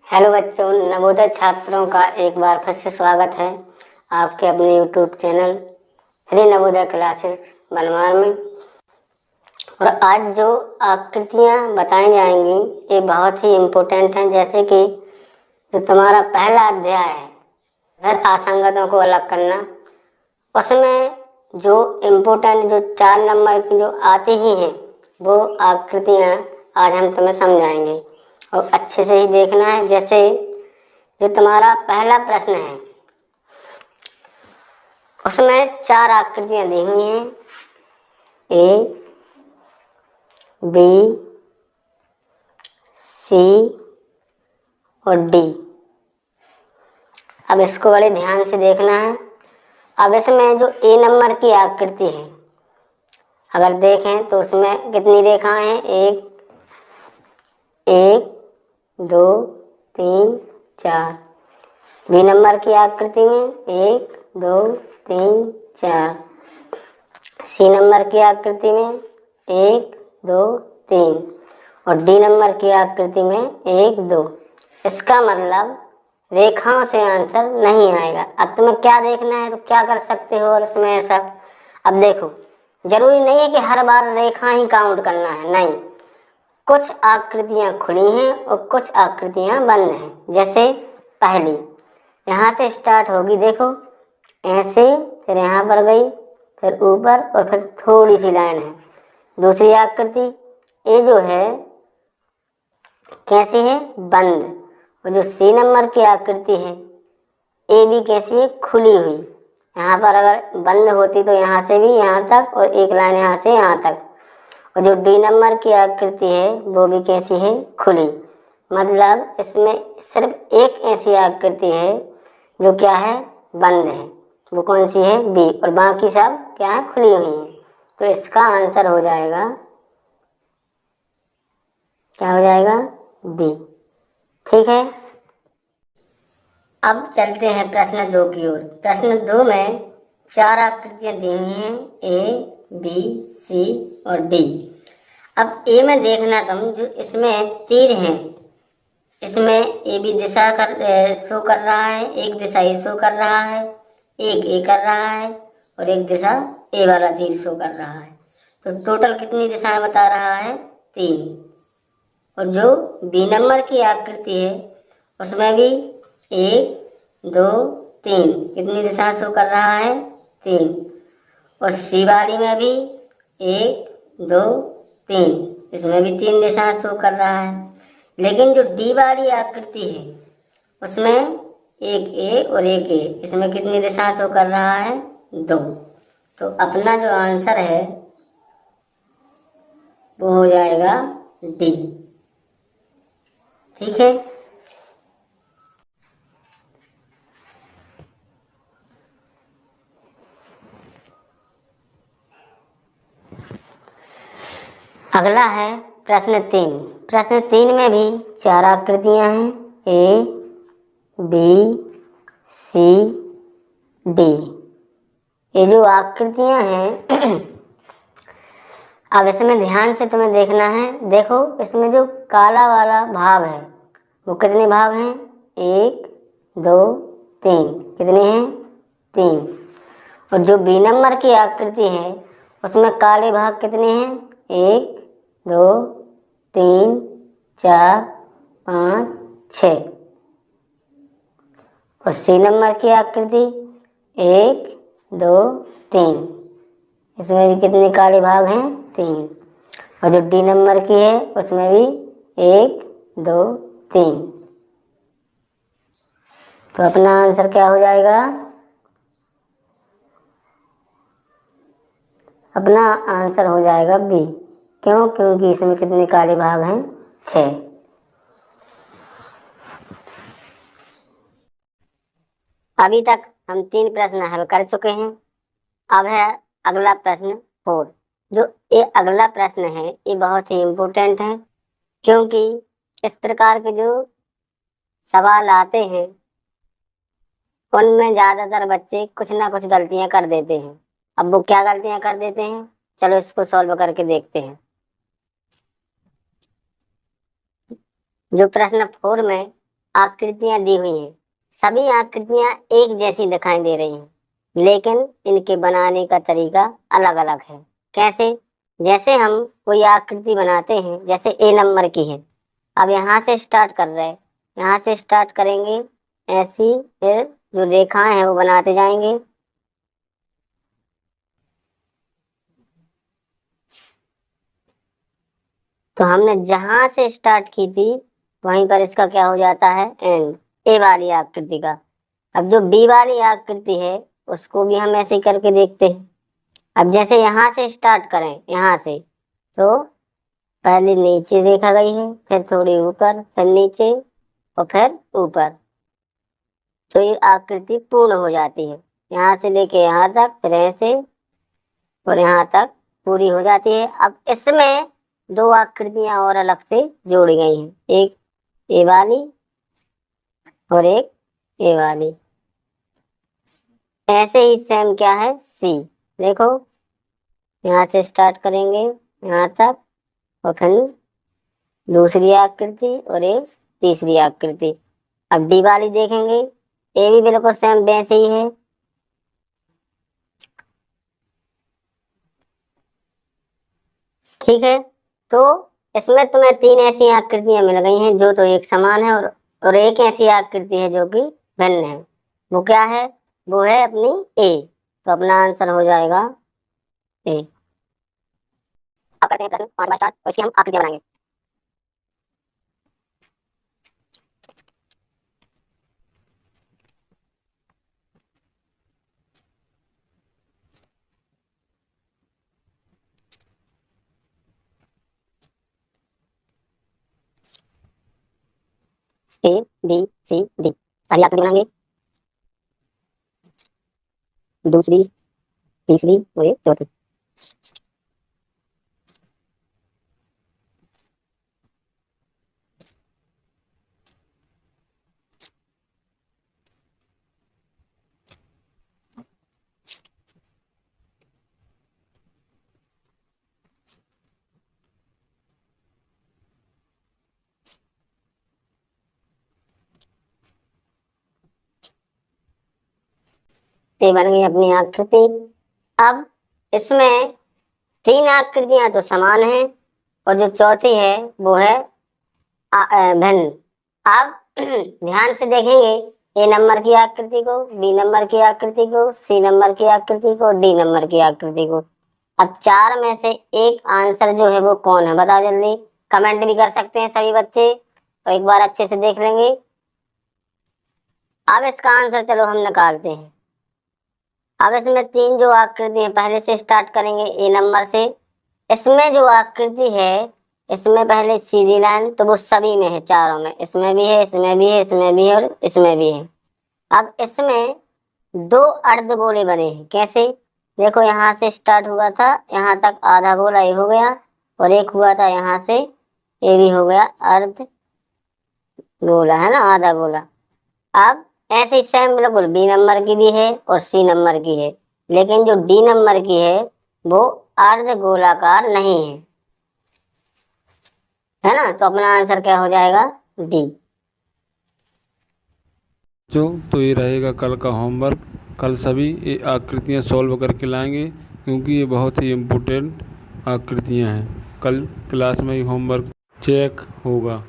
Hello बच्चों, नवोदय छात्रों का एक बार फिर से स्वागत है आपके अपने YouTube channel Shri Navodaya classes बनवार में। और आज जो आकृतियाँ बताई जाएंगी ये बहुत ही इम्पोर्टेंट हैं। जैसे कि जो तुम्हारा पहला अध्याय है फिर असंगतों को अलग करना, उसमें जो इम्पोर्टेंट जो 4 नंबर की जो आती ही हैं वो आकृतियाँ आज हम तुम्हें समझाएंगे और अच्छे से ही देखना है। जैसे जो तुम्हारा पहला प्रश्न है उसमें 4 आकृतियां दी हुई हैं, ए, बी, सी और डी। अब इसको बड़े ध्यान से देखना है। अब इसमें जो ए नंबर की आकृति है अगर देखें तो उसमें कितनी रेखाएं हैं? एक, 2, 3, 4। बी नंबर की आकृति में 1, 2, 3, 4। सी नंबर की आकृति में 1, 2, 3 और डी नंबर की आकृति में 1, 2। इसका मतलब रेखाओं से आंसर नहीं आएगा। अब तुम्हें क्या देखना है तो क्या कर सकते हो और इसमें ऐसा। अब देखो, जरूरी नहीं है कि हर बार रेखा ही काउंट करना है, नहीं। कुछ आकृतियां खुली हैं और कुछ आकृतियां बंद हैं। जैसे पहली यहाँ से स्टार्ट होगी, देखो ऐसे, फिर यहाँ पर गई, फिर ऊपर और फिर थोड़ी सी लाइन है। दूसरी आकृति ये जो है कैसी है? बंद। और जो सी नंबर की आकृति है ये भी कैसी है? खुली हुई। यहाँ पर अगर बंद होती तो यहाँ से भी यहाँ तक और एक लाइन यहाँ से यहाँ तक। और जो डी नंबर की आकृति है वो भी कैसी है? खुली। मतलब इसमें सिर्फ एक ऐसी आकृति है जो क्या है? बंद है। वो कौन सी है? बी। और बाकी सब क्या है? खुली हुई है। तो इसका आंसर हो जाएगा, क्या हो जाएगा? बी। ठीक है। अब चलते हैं प्रश्न 2 की ओर। प्रश्न 2 में 4 आकृतियां दी हुई हैं, ए, बी, सी और डी। अब ए में देखना तुम, जो इसमें तीर हैं इसमें ए बी दिशा शो कर रहा है, एक दिशा ए शो कर रहा है, एक ए कर रहा है और एक दिशा ए वाला तीर शो कर रहा है। तो टोटल कितनी दिशाएं बता रहा है? 3। और जो बी नंबर की आकृति है उसमें भी 1, 2, 3 कितनी दिशा शो कर रहा है? 3। और सी वाली में भी 1, 2, 3 इसमें भी 3 दिशा शो कर रहा है। लेकिन जो डी वाली आकृति है उसमें एक ए और एक ए, इसमें कितनी दिशा शो कर रहा है? 2। तो अपना जो आंसर है वो हो जाएगा डी। ठीक है। अगला है प्रश्न 3। प्रश्न 3 में भी 4 आकृतियां हैं, ए, बी, सी, डी। ये जो आकृतियां हैं अब इसमें ध्यान से तुम्हें देखना है। देखो इसमें जो काला वाला भाग है वो कितने भाग हैं? 1, 2, 3 कितने हैं? 3। और जो बी नंबर की आकृति है उसमें काले भाग कितने हैं? 1, 2, 3, 4, 5, 6। और सी नंबर की आकृति 1, 2, 3 इसमें भी कितने काले भाग हैं? 3। और जो डी नंबर की है उसमें भी 1, 2, 3। तो अपना आंसर क्या हो जाएगा? अपना आंसर हो जाएगा बी। क्यों? क्योंकि इसमें कितने काले भाग हैं? 6। अभी तक हम 3 प्रश्न हल कर चुके हैं। अब है अगला प्रश्न 4। जो ये अगला प्रश्न है ये बहुत ही इम्पोर्टेंट है, क्योंकि इस प्रकार के जो सवाल आते हैं उनमें ज़्यादातर बच्चे कुछ ना कुछ गलतियां कर देते हैं। अब वो क्या गलतियां कर देते हैं, चलो इसको सॉल्व करके देखते हैं। जो प्रश्न 4 में आकृतियां दी हुई हैं। सभी आकृतियां एक जैसी दिखाई दे रही हैं, लेकिन इनके बनाने का तरीका अलग अलग है। कैसे? जैसे हम कोई आकृति बनाते हैं, जैसे ए नंबर की है। अब यहाँ से स्टार्ट कर रहे हैं, यहाँ से स्टार्ट करेंगे ऐसी, फिर जो रेखाएं हैं वो बनाते जाएंगे। तो हमने जहां से स्टार्ट की थी वहीं पर इसका क्या हो जाता है, एंड, ए वाली आकृति का। अब जो बी वाली आकृति है उसको भी हम ऐसे ही करके देखते हैं। अब जैसे यहाँ से स्टार्ट करें, यहाँ से, तो पहले नीचे देखा गई है, फिर थोड़ी ऊपर, फिर नीचे और फिर ऊपर, तो ये आकृति पूर्ण हो जाती है। यहाँ से लेके यहाँ तक, फिर ऐसे और यहाँ तक पूरी हो जाती है। अब इसमें दो आकृतियां और अलग से जोड़ी गई हैं, एक ए वाली और एक ए वाली। ऐसे ही सेम क्या है, सी। देखो यहाँ से स्टार्ट करेंगे यहाँ तक, और फिर दूसरी आकृति और एक तीसरी आकृति। अब डी वाली देखेंगे, ए भी बिल्कुल सेम वैसे ही है। ठीक है, तो इसमें तुम्हें तीन ऐसी आकृतियां मिल गई हैं जो तो एक समान है, और एक ऐसी आकृति है जो कि भिन्न है। वो क्या है? वो है अपनी ए। तो अपना आंसर हो जाएगा ए। अब करते हैं प्रश्न 5 बार स्टार्ट, और इसकी हम आकृतियां बनाएंगे। ए बी सी डी, पहली आकृति बनाएंगे, दूसरी, तीसरी और एक चौथी। ये बन गई अपनी आकृति। अब इसमें तीन आकृतियां तो समान हैं, और जो चौथी है वो है भिन्न। अब ध्यान से देखेंगे ए नंबर की आकृति को, बी नंबर की आकृति को, सी नंबर की आकृति को, डी नंबर की आकृति को। अब चार में से एक आंसर जो है वो कौन है, बताओ जल्दी। कमेंट भी कर सकते हैं सभी बच्चे, तो एक बार अच्छे से देख लेंगे। अब इसका आंसर चलो हम निकालते हैं। अब इसमें तीन जो आकृति है, पहले से स्टार्ट करेंगे ए नंबर से। इसमें जो आकृति है, इसमें पहले सीधी लाइन, तो वो सभी में है, चारों में। इसमें भी है, इसमें भी है, इसमें भी है और इसमें भी है। अब इसमें दो अर्धगोले बने हैं। कैसे? देखो यहाँ से स्टार्ट हुआ था, यहाँ तक आधा गोला ये हो गया, और एक हुआ था यहाँ से, ये भी हो गया अर्ध गोला, है ना, आधा गोला। अब ऐसे ही सेम बिल्कुल बी नंबर की भी है और सी नंबर की है, लेकिन जो डी नंबर की है वो अर्ध गोलाकार नहीं है ना। तो अपना आंसर क्या हो जाएगा, डी। तो ये रहेगा कल का होमवर्क। कल सभी ये आकृतियाँ सॉल्व करके लाएंगे, क्योंकि ये बहुत ही इम्पोर्टेंट आकृतियाँ हैं। कल क्लास में ही होमवर्क चेक होगा।